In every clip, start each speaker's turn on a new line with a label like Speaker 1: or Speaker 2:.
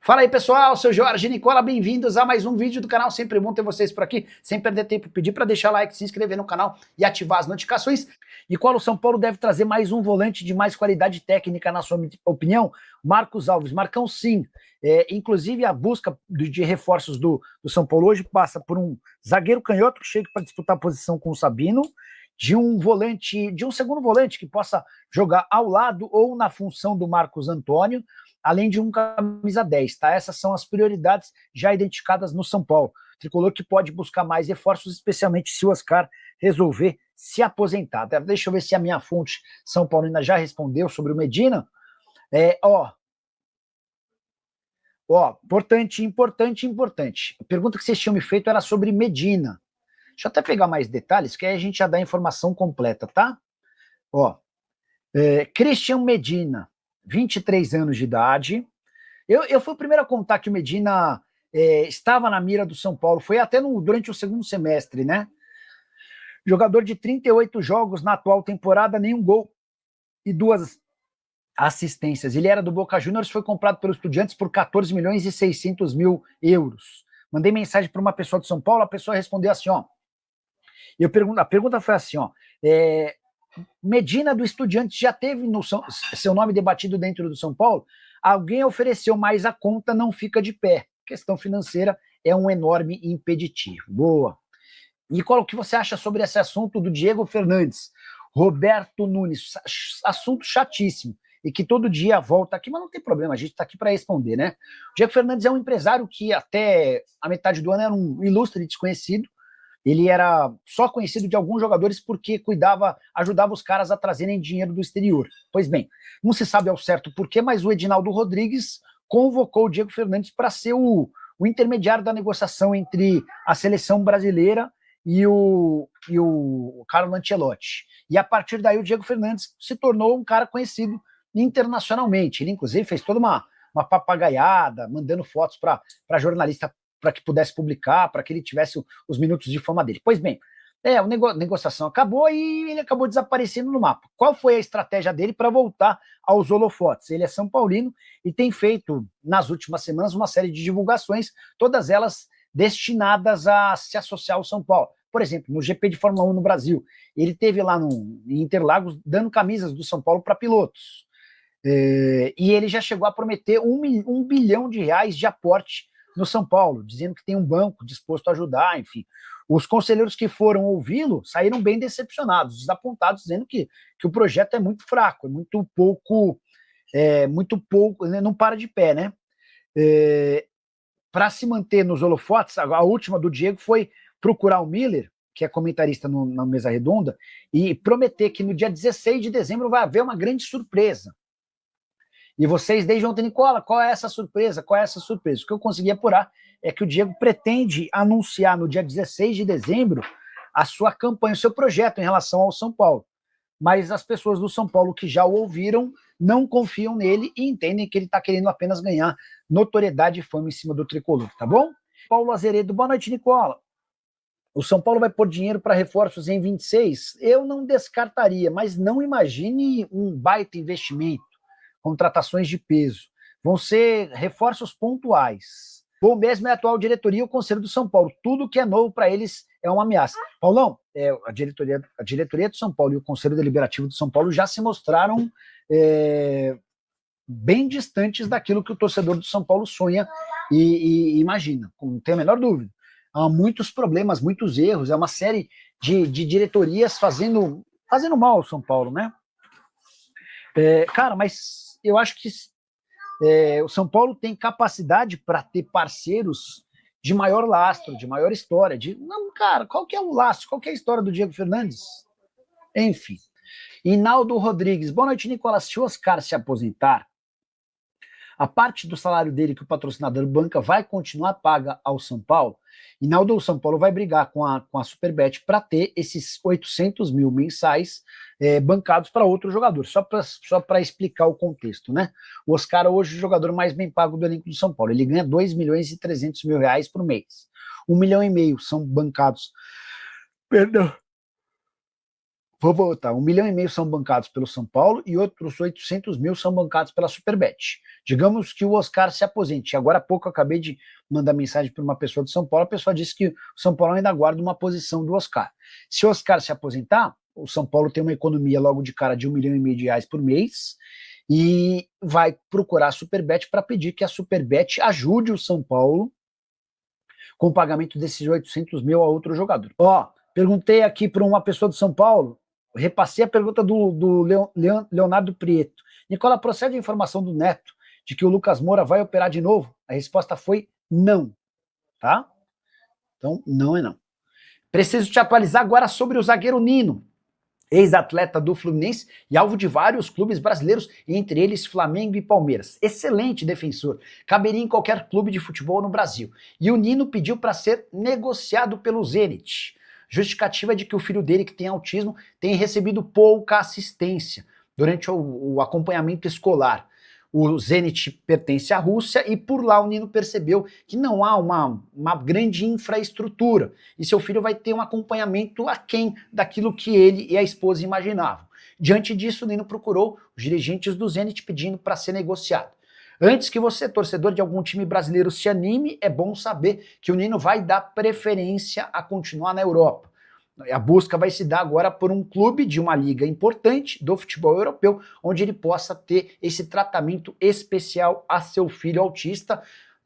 Speaker 1: Fala aí pessoal, seu Jorge Nicola, bem-vindos a mais um vídeo do canal, sempre bom ter vocês por aqui, sem perder tempo, pedir para deixar like, se inscrever no canal e ativar as notificações. Nicola, o São Paulo deve trazer mais um volante de mais qualidade técnica, na sua opinião? Marcos Alves, Marcão sim, inclusive a busca de reforços do São Paulo hoje passa por um zagueiro canhoto que chega para disputar a posição com o Sabino, de um volante, de um segundo volante que possa jogar ao lado ou na função do Marcos Antônio, além de um camisa 10, tá? Essas são as prioridades já identificadas no São Paulo. Tricolor que pode buscar mais reforços, especialmente se o Oscar resolver se aposentar. Deixa eu ver se a minha fonte São Paulina já respondeu sobre o Medina. Importante. A pergunta que vocês tinham me feito era sobre Medina. Deixa eu até pegar mais detalhes, que aí a gente já dá a informação completa, tá? Christian Medina, 23 anos de idade. Eu fui o primeiro a contar que o Medina estava na mira do São Paulo, foi até durante o segundo semestre, né? Jogador de 38 jogos na atual temporada, nenhum gol e 2 assistências. Ele era do Boca Juniors, foi comprado pelos Estudiantes por 14 milhões e 600 mil euros. Mandei mensagem para uma pessoa de São Paulo, a pessoa respondeu assim, a pergunta foi assim, Medina do Estudiantes já teve seu nome debatido dentro do São Paulo? Alguém ofereceu, mas a conta não fica de pé. Questão financeira é um enorme impeditivo. Boa. Nicola, o que você acha sobre esse assunto do Diego Fernandes? Roberto Nunes, assunto chatíssimo, e que todo dia volta aqui, mas não tem problema, a gente está aqui para responder, né? O Diego Fernandes é um empresário que até a metade do ano era um ilustre desconhecido. Ele era só conhecido de alguns jogadores porque ajudava os caras a trazerem dinheiro do exterior. Pois bem, não se sabe ao certo porquê, mas o Edinaldo Rodrigues convocou o Diego Fernandes para ser o intermediário da negociação entre a seleção brasileira e o Carlo Ancelotti. E a partir daí o Diego Fernandes se tornou um cara conhecido internacionalmente. Ele inclusive fez toda uma papagaiada, mandando fotos para jornalista para que pudesse publicar, para que ele tivesse os minutos de fama dele. Pois bem, a negociação acabou e ele acabou desaparecendo no mapa. Qual foi a estratégia dele para voltar aos holofotes? Ele é São Paulino e tem feito, nas últimas semanas, uma série de divulgações, todas elas destinadas a se associar ao São Paulo. Por exemplo, no GP de Fórmula 1 no Brasil, ele teve lá em Interlagos dando camisas do São Paulo para pilotos. E ele já chegou a prometer R$1 bilhão de aporte no São Paulo, dizendo que tem um banco disposto a ajudar, enfim. Os conselheiros que foram ouvi-lo saíram bem decepcionados, desapontados, dizendo que o projeto é muito fraco, é muito pouco, não para de pé, né? Para se manter nos holofotes, a última do Diego foi procurar o Miller, que é comentarista na Mesa Redonda, e prometer que no dia 16 de dezembro vai haver uma grande surpresa. E vocês, desde ontem, Nicola, qual é essa surpresa? Qual é essa surpresa? O que eu consegui apurar é que o Diego pretende anunciar no dia 16 de dezembro a sua campanha, o seu projeto em relação ao São Paulo. Mas as pessoas do São Paulo que já o ouviram não confiam nele e entendem que ele está querendo apenas ganhar notoriedade e fama em cima do tricolor, tá bom? Paulo Azeredo, boa noite, Nicola. O São Paulo vai pôr dinheiro para reforços em 26? Eu não descartaria, mas não imagine um baita investimento, contratações de peso. Vão ser reforços pontuais. Bom mesmo é a atual diretoria e o Conselho do São Paulo. Tudo que é novo para eles é uma ameaça. Paulão, a diretoria do São Paulo e o Conselho Deliberativo do São Paulo já se mostraram bem distantes daquilo que o torcedor do São Paulo sonha e imagina, não tem a menor dúvida. Há muitos problemas, muitos erros, é uma série de diretorias fazendo mal ao São Paulo, né? Cara, mas eu acho que o São Paulo tem capacidade para ter parceiros de maior lastro, de maior história. Não, cara, qual que é o lastro? Qual que é a história do Diego Fernandes? Enfim. Hinaldo Rodrigues. Boa noite, Nicolas. Se o Oscar se aposentar, a parte do salário dele que o patrocinador banca vai continuar paga ao São Paulo? Hinaldo, o São Paulo vai brigar com a Superbet para ter esses 800 mil mensais bancados para outro jogador, só para explicar o contexto, né? O Oscar hoje é o jogador mais bem pago do elenco do São Paulo, ele ganha 2 milhões e 300 mil reais por mês. 1,5 milhão são bancados, perdão, Vou voltar. 1,5 milhão são bancados pelo São Paulo e outros 800 mil são bancados pela Superbet. Digamos que o Oscar se aposente. Agora há pouco eu acabei de mandar mensagem para uma pessoa de São Paulo, a pessoa disse que o São Paulo ainda guarda uma posição do Oscar. Se o Oscar se aposentar, o São Paulo tem uma economia logo de cara de 1,5 milhão por mês e vai procurar a Superbet para pedir que a Superbet ajude o São Paulo com o pagamento desses 800 mil a outro jogador. Perguntei aqui para uma pessoa de São Paulo, repassei a pergunta do Leonardo Prieto. Nicola, procede a informação do Neto de que o Lucas Moura vai operar de novo? A resposta foi não, tá? Então, não é não. Preciso te atualizar agora sobre o zagueiro Nino, ex-atleta do Fluminense e alvo de vários clubes brasileiros, entre eles Flamengo e Palmeiras. Excelente defensor, caberia em qualquer clube de futebol no Brasil. E o Nino pediu para ser negociado pelo Zenit. Justificativa de que o filho dele, que tem autismo, tem recebido pouca assistência durante o acompanhamento escolar. O Zenit pertence à Rússia e por lá o Nino percebeu que não há uma grande infraestrutura e seu filho vai ter um acompanhamento aquém daquilo que ele e a esposa imaginavam. Diante disso, o Nino procurou os dirigentes do Zenit pedindo para ser negociado. Antes que você, torcedor de algum time brasileiro, se anime, é bom saber que o Nino vai dar preferência a continuar na Europa. A busca vai se dar agora por um clube de uma liga importante do futebol europeu, onde ele possa ter esse tratamento especial a seu filho autista,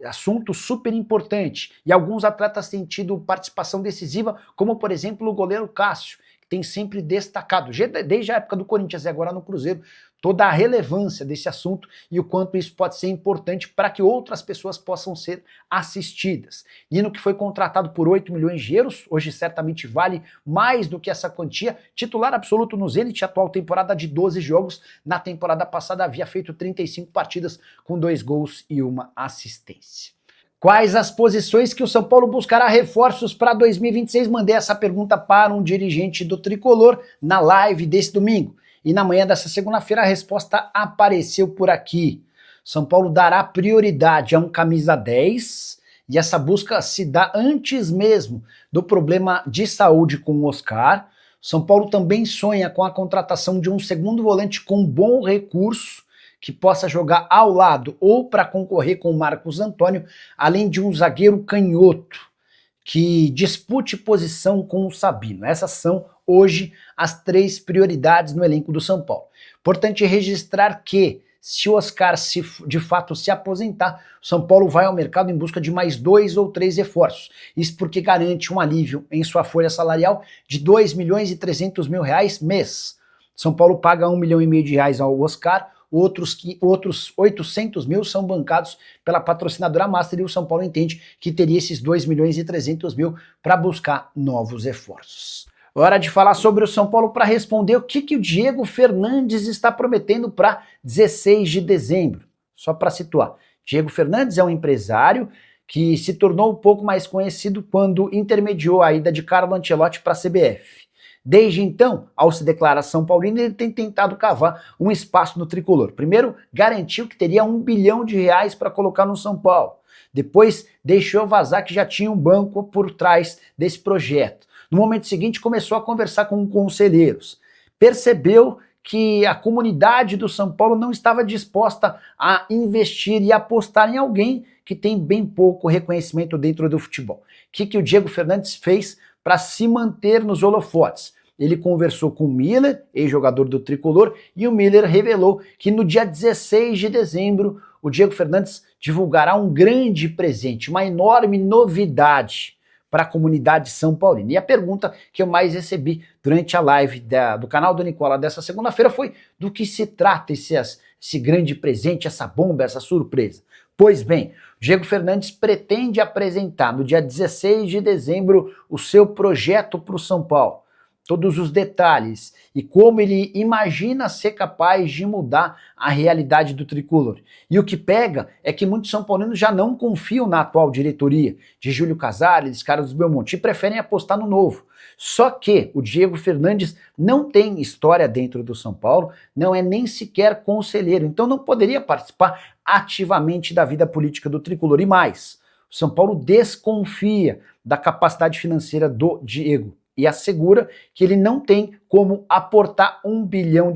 Speaker 1: assunto super importante. E alguns atletas têm tido participação decisiva, como por exemplo o goleiro Cássio, que tem sempre destacado, desde a época do Corinthians e agora no Cruzeiro, toda a relevância desse assunto e o quanto isso pode ser importante para que outras pessoas possam ser assistidas. Nino, que foi contratado por 8 milhões de euros, hoje certamente vale mais do que essa quantia, titular absoluto no Zenit, atual temporada de 12 jogos, na temporada passada havia feito 35 partidas com 2 gols e 1 assistência. Quais as posições que o São Paulo buscará reforços para 2026? Mandei essa pergunta para um dirigente do Tricolor na live desse domingo. E na manhã dessa segunda-feira a resposta apareceu por aqui. São Paulo dará prioridade a um camisa 10 e essa busca se dá antes mesmo do problema de saúde com o Oscar. São Paulo também sonha com a contratação de um segundo volante com bom recurso que possa jogar ao lado ou para concorrer com o Marcos Antônio, além de um zagueiro canhoto que dispute posição com o Sabino. Essas são hoje as 3 prioridades no elenco do São Paulo. Importante registrar que, se o Oscar de fato se aposentar, o São Paulo vai ao mercado em busca de mais 2 ou 3 reforços. Isso porque garante um alívio em sua folha salarial de R$ 2.300.000 mês. São Paulo paga R$ 1,5 milhão ao Oscar, outros 800 mil são bancados pela patrocinadora Master e o São Paulo entende que teria esses 2.300.000 para buscar novos reforços. Hora de falar sobre o São Paulo para responder o que o Diego Fernandes está prometendo para 16 de dezembro. Só para situar, Diego Fernandes é um empresário que se tornou um pouco mais conhecido quando intermediou a ida de Carlo Ancelotti para a CBF. Desde então, ao se declarar São Paulino, ele tem tentado cavar um espaço no tricolor. Primeiro, garantiu que teria R$ 1 bilhão para colocar no São Paulo. Depois, deixou vazar que já tinha um banco por trás desse projeto. No momento seguinte, começou a conversar com conselheiros. Percebeu que a comunidade do São Paulo não estava disposta a investir e apostar em alguém que tem bem pouco reconhecimento dentro do futebol. O que o Diego Fernandes fez para se manter nos holofotes? Ele conversou com o Miller, ex-jogador do Tricolor, e o Miller revelou que no dia 16 de dezembro o Diego Fernandes divulgará um grande presente, uma enorme novidade para a comunidade São Paulina. E a pergunta que eu mais recebi durante a live do canal do Nicola dessa segunda-feira foi: do que se trata esse grande presente, essa bomba, essa surpresa? Pois bem, Diego Fernandes pretende apresentar no dia 16 de dezembro o seu projeto para o São Paulo. Todos os detalhes e como ele imagina ser capaz de mudar a realidade do tricolor. E o que pega é que muitos são paulinos já não confiam na atual diretoria de Júlio Casares, Carlos Belmonte, e preferem apostar no novo. Só que o Diego Fernandes não tem história dentro do São Paulo, não é nem sequer conselheiro, então não poderia participar ativamente da vida política do tricolor. E mais, o São Paulo desconfia da capacidade financeira do Diego. e assegura que ele não tem como aportar R$ 1 bilhão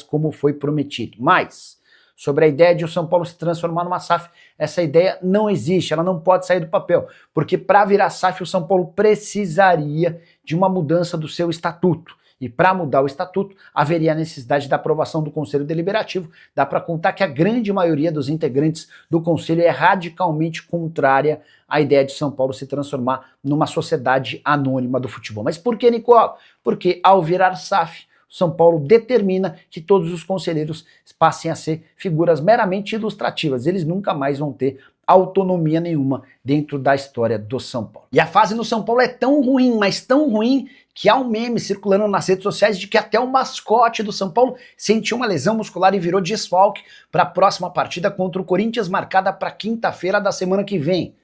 Speaker 1: como foi prometido. Mas, sobre a ideia de o São Paulo se transformar numa SAF, essa ideia não existe, ela não pode sair do papel, porque para virar SAF o São Paulo precisaria de uma mudança do seu estatuto. E para mudar o estatuto, haveria a necessidade da aprovação do Conselho Deliberativo. Dá para contar que a grande maioria dos integrantes do Conselho é radicalmente contrária à ideia de São Paulo se transformar numa sociedade anônima do futebol. Mas por que, Nicolau? Porque ao virar SAF, São Paulo determina que todos os conselheiros passem a ser figuras meramente ilustrativas. Eles nunca mais vão ter autonomia nenhuma dentro da história do São Paulo. E a fase no São Paulo é tão ruim, mas tão ruim, que há um meme circulando nas redes sociais de que até o mascote do São Paulo sentiu uma lesão muscular e virou desfalque para a próxima partida contra o Corinthians, marcada para quinta-feira da semana que vem.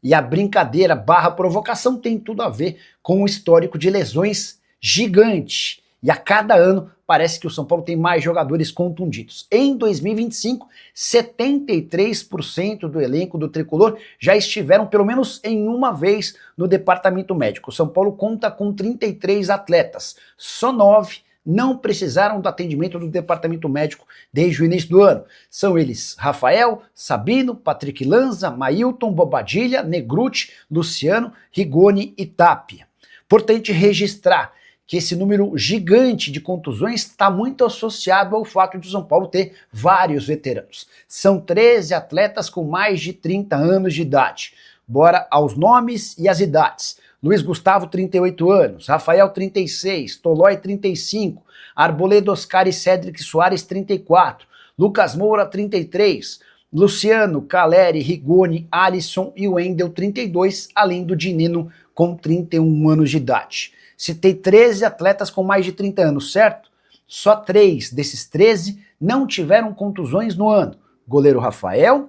Speaker 1: E a brincadeira / provocação tem tudo a ver com o histórico de lesões gigante. E a cada ano parece que o São Paulo tem mais jogadores contundidos. Em 2025, 73% do elenco do Tricolor já estiveram pelo menos em uma vez no departamento médico. O São Paulo conta com 33 atletas, só 9 não precisaram do atendimento do departamento médico desde o início do ano. São eles Rafael, Sabino, Patrick Lanza, Mailton, Bobadilha, Negruti, Luciano, Rigoni e Tapia. Importante registrar que esse número gigante de contusões está muito associado ao fato de o São Paulo ter vários veteranos. São 13 atletas com mais de 30 anos de idade. Bora aos nomes e às idades. Luiz Gustavo, 38 anos, Rafael, 36, Tolói, 35, Arboleda, Oscar e Cédric Soares, 34, Lucas Moura, 33, Luciano, Caleri, Rigoni, Alisson e Wendel, 32, além do Dinino com 31 anos de idade. Citei 13 atletas com mais de 30 anos, certo? Só 3 desses 13 não tiveram contusões no ano. Goleiro Rafael,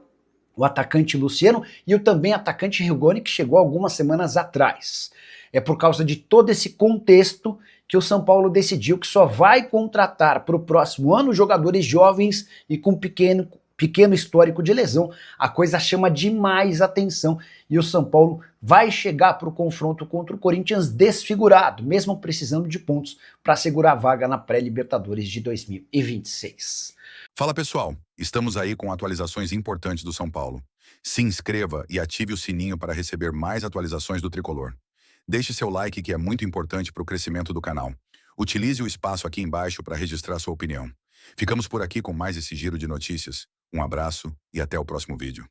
Speaker 1: o atacante Luciano e o também atacante Rigoni, que chegou algumas semanas atrás. É por causa de todo esse contexto que o São Paulo decidiu que só vai contratar para o próximo ano jogadores jovens e com pequeno histórico de lesão. A coisa chama demais atenção e o São Paulo vai chegar para o confronto contra o Corinthians desfigurado, mesmo precisando de pontos para segurar a vaga na pré-Libertadores de 2026.
Speaker 2: Fala pessoal, estamos aí com atualizações importantes do São Paulo. Se inscreva e ative o sininho para receber mais atualizações do Tricolor. Deixe seu like, que é muito importante para o crescimento do canal. Utilize o espaço aqui embaixo para registrar sua opinião. Ficamos por aqui com mais esse giro de notícias. Um abraço e até o próximo vídeo.